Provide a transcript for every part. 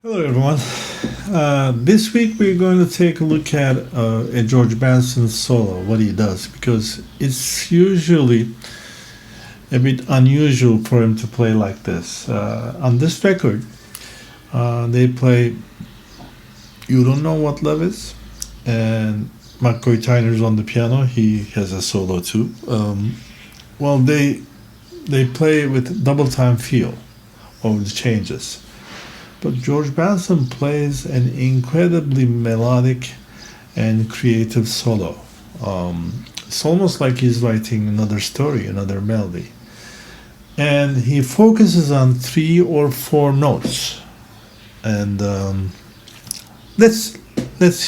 Hello everyone. This week we're going to take a look at a George Benson solo, what he does, because it's usually a bit unusual for him to play like this. On this record, they play You Don't Know What Love Is, and McCoy Tyner's on the piano. He has a solo too. Well, they play with double time feel over the changes. But George Benson plays an incredibly melodic and creative solo. It's almost like he's writing another story, another melody. And he focuses on 3 or 4 notes. And let's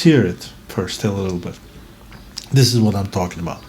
hear it first a little bit. This is what I'm talking about.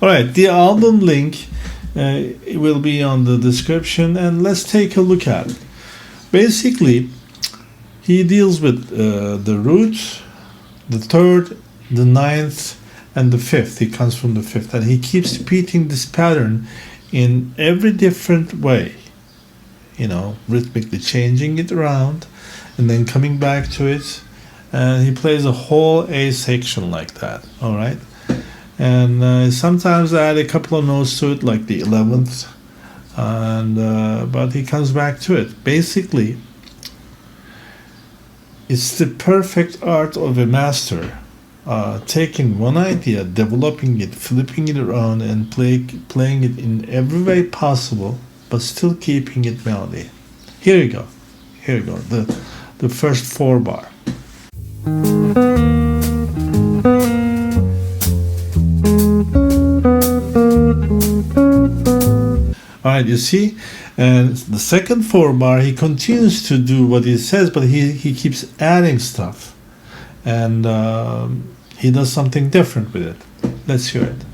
Alright, the album link will be on the description, and let's take a look at it. Basically, he deals with the root, the third, the ninth, and the fifth. He comes from the fifth, and he keeps repeating this pattern in every different way, rhythmically changing it around and then coming back to it, and he plays a whole A section like that. All right, and sometimes I add a couple of notes to it, like the 11th, and but he comes back to it. Basically, it's the perfect art of a master, taking one idea, developing it, flipping it around, and playing it in every way possible, but still keeping it melody. Here you go. The first 4 bar. Alright, you see? And the second 4 bar, he continues to do what he says, but he keeps adding stuff. And he does something different with it. Let's hear it.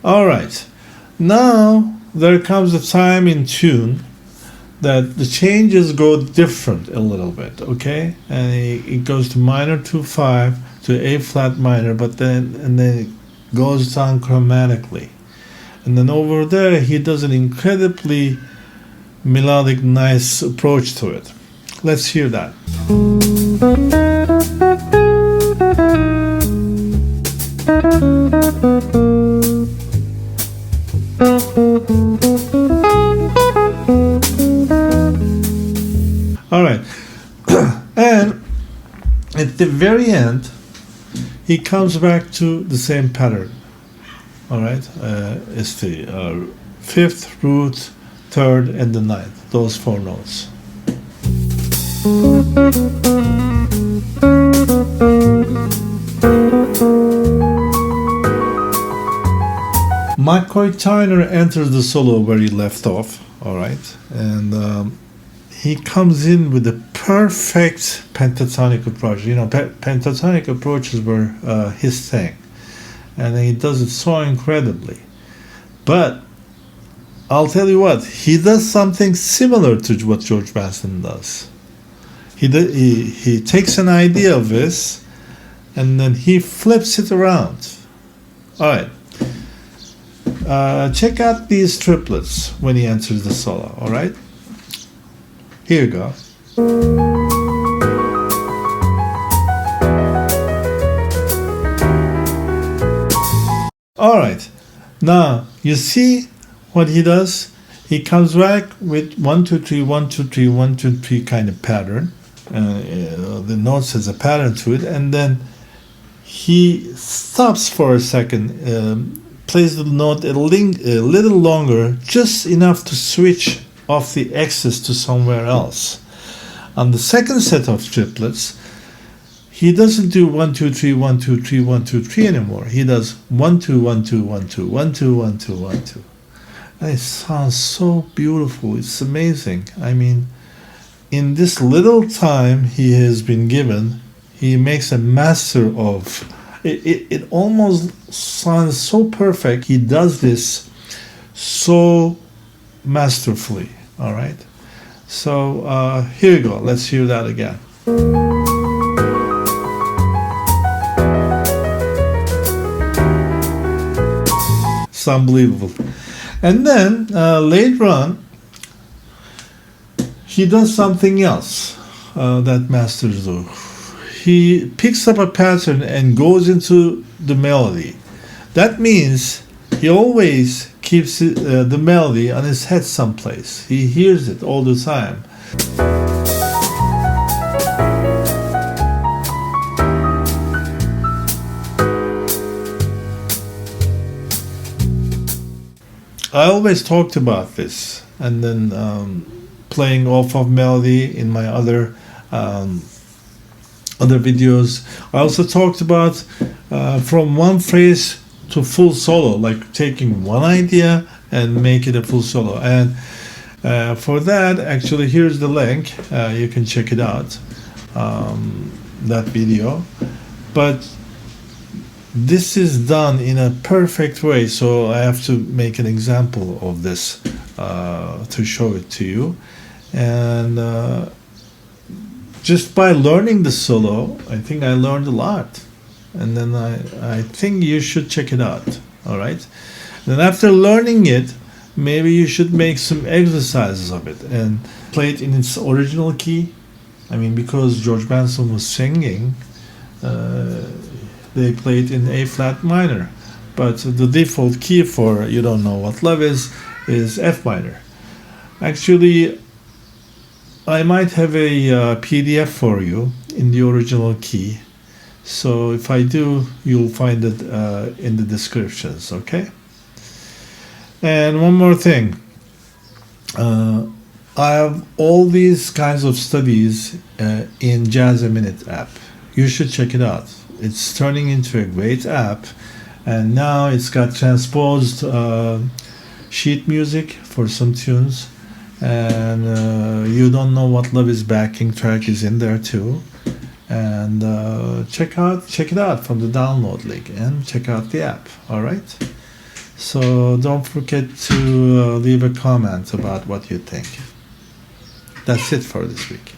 Alright, now there comes a time in tune that the changes go different a little bit, okay? And it goes to minor 2-5 to A flat minor, but then it goes down chromatically. And then over there, he does an incredibly melodic, nice approach to it. Let's hear that. All right, and at the very end, he comes back to the same pattern. All right, it's the 5th, root, 3rd, and the 9th. Those 4 notes. McCoy Tyner enters the solo where he left off. All right, and he comes in with the perfect pentatonic approach. Pentatonic approaches were his thing, and he does it so incredibly. But I'll tell you what, he does something similar to what George Benson does. He takes an idea of this, and then he flips it around. All right. Check out these triplets when he enters the solo. All right. Here you go. All right. Now you see what he does. He comes back with 1 2 3 1 2 3 1 2 3 kind of pattern. The notes has a pattern to it, and then he stops for a second, plays the note a little longer, just enough to switch off the X's to somewhere else. On the second set of triplets, he doesn't do 1 2 3 1 2 3 1 2 3 anymore. He does 1 2 1 2 1 2 1 2 1 2 1 2. And it sounds so beautiful. It's amazing. I mean, in this little time he has been given, he makes a master of it. It almost sounds so perfect. He does this so masterfully. All right. So here you go. Let's hear that again. It's unbelievable. And then later on, he does something else that masters do. He picks up a pattern and goes into the melody. That means he always keeps the melody on his head someplace. He hears it all the time. I always talked about this, and then playing off of melody in my other videos. I also talked about from one phrase to full solo, like taking one idea and make it a full solo. And for that, actually, here's the link. You can check it out, that video. But this is done in a perfect way, so I have to make an example of this to show it to you. And just by learning the solo, I think I learned a lot. And then I think you should check it out. All right. Then after learning it, maybe you should make some exercises of it and play it in its original key. I mean, because George Benson was singing, they played in A flat minor, but the default key for You Don't Know What Love Is F minor. Actually, I might have a PDF for you in the original key. So if I do, you'll find it in the descriptions, okay? And one more thing. I have all these kinds of studies in Jazz a Minute app. You should check it out. It's turning into a great app, and now it's got transposed sheet music for some tunes, and You Don't Know What Love Is backing track is in there too. And check it out from the download link and check out the app. All right. So don't forget to leave a comment about what you think. That's it for this week.